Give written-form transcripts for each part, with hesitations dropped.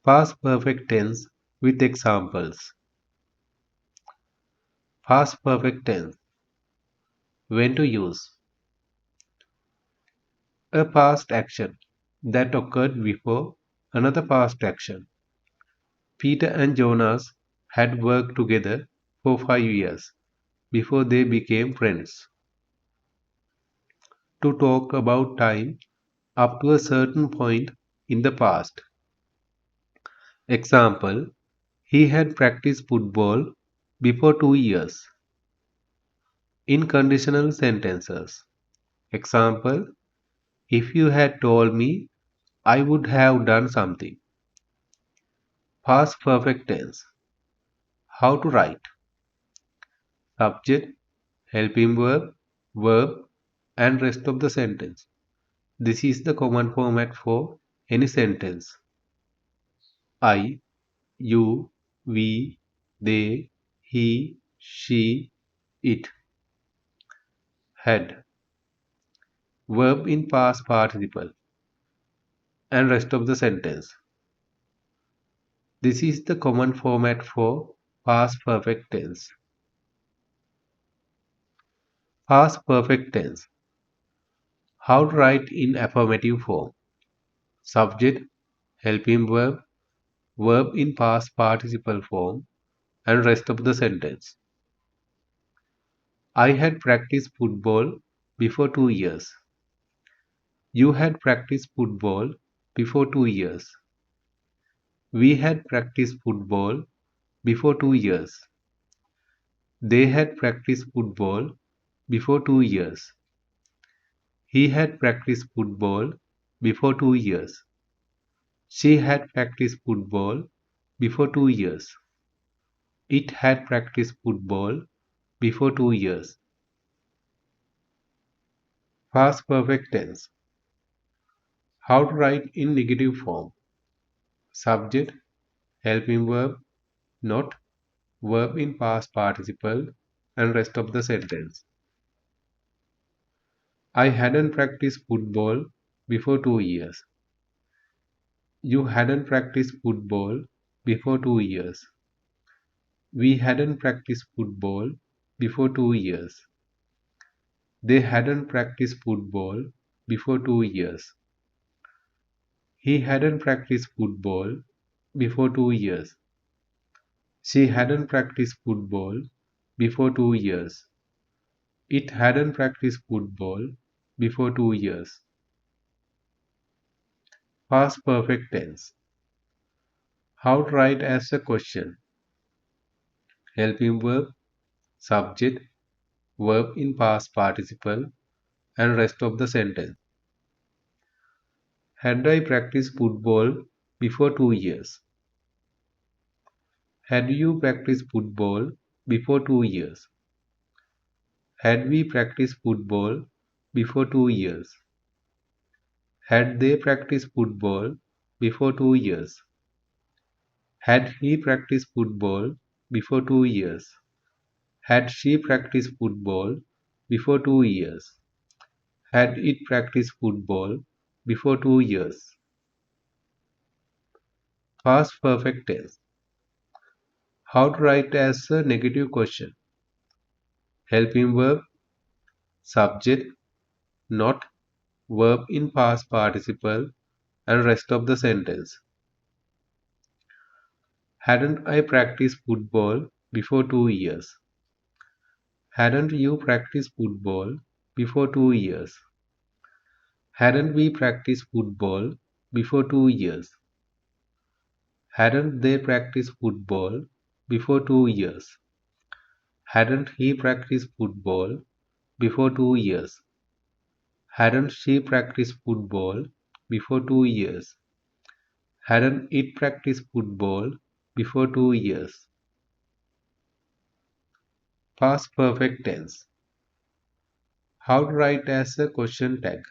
Past perfect tense with examples. Past perfect tense. When to use. A past action that occurred before another past action. Peter and Jonas had worked together for 5 years before they became friends. To talk about time up to a certain point in the past. Example, he had practiced football before 2 years. In conditional sentences. Example, if you had told me, I would have done something. Past perfect tense. How to write. Subject, helping verb, verb, and rest of the sentence. This is the common format for any sentence. I, you, we, they, he, she, it. Had. Verb in past participle and rest of the sentence. This is the common format for past perfect tense. Past perfect tense. How to write in affirmative form. Subject, helping verb, verb in past participle form, and rest of the sentence. I had practiced football before 2 years. You had practiced football before 2 years. We had practiced football before 2 years. They had practiced football before 2 years. He had practiced football before 2 years. She had practiced football before 2 years. It had practiced football before 2 years. Past perfect tense. How to write in negative form. Subject, helping verb, not, verb in past participle, and rest of the sentence. I hadn't practiced football before 2 years. You hadn't practiced football before 2 years. We hadn't practiced football before 2 years. They hadn't practiced football before 2 years. He hadn't practiced football before 2 years. She hadn't practiced football before 2 years. It hadn't practiced football before 2 years. Past perfect tense. How to write as a question. Helping verb, subject, verb in past participle, and rest of the sentence. Had I practiced football before 2 years? Had you practiced football before 2 years? Had we practiced football before 2 years? Had they practiced football before 2 years? Had he practiced football before 2 years? Had she practiced football before 2 years? Had it practiced football before 2 years? Past perfect tense. How to write as a negative question. Helping verb, subject, not, verb in past participle, and rest of the sentence. Hadn't I practiced football before 2 years? Hadn't you practiced football before 2 years? Hadn't we practiced football before 2 years? Hadn't they practiced football before 2 years? Hadn't he practiced football before 2 years? Hadn't she practiced football before 2 years? Hadn't it practiced football before 2 years? Past perfect tense. How to write as a question tag.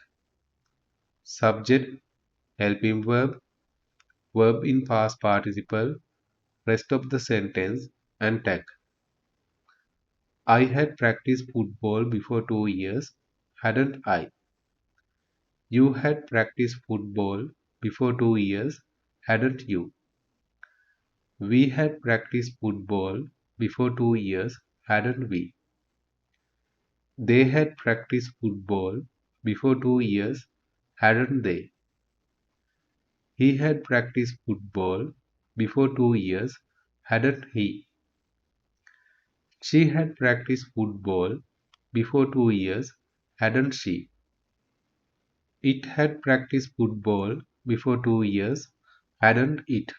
Subject, helping verb, verb in past participle, rest of the sentence, and tag. I had practiced football before 2 years, hadn't I? You had practiced football before 2 years, hadn't you? We had practiced football before 2 years, hadn't we? They had practiced football before 2 years, hadn't they? He had practiced football before 2 years, hadn't he? She had practiced football before 2 years, hadn't she? It had practiced football before 2 years, hadn't it?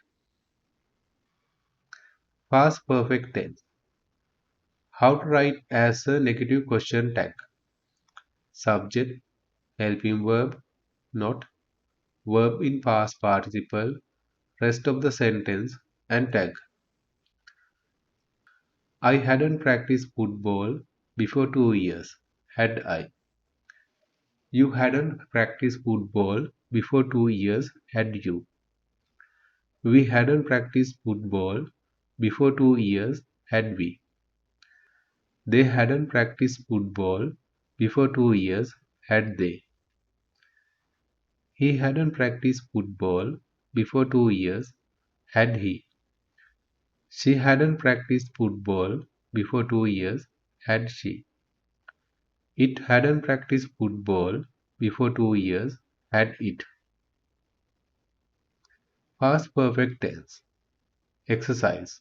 Past perfect tense. How to write as a negative question tag. Subject, helping verb, not, verb in past participle, rest of the sentence, and tag. I hadn't practiced football before 2 years, had I? You hadn't practiced football before 2 years, had you? We hadn't practiced football before 2 years, had we? They hadn't practiced football before 2 years, had they? He hadn't practiced football before 2 years, had he? She hadn't practiced football before 2 years, had she? It hadn't practiced football before 2 years, had it? Past perfect tense. Exercise.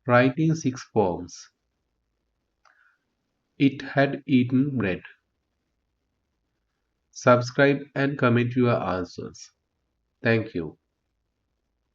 Writing 6 forms. It had eaten bread. Subscribe and comment your answers. Thank you.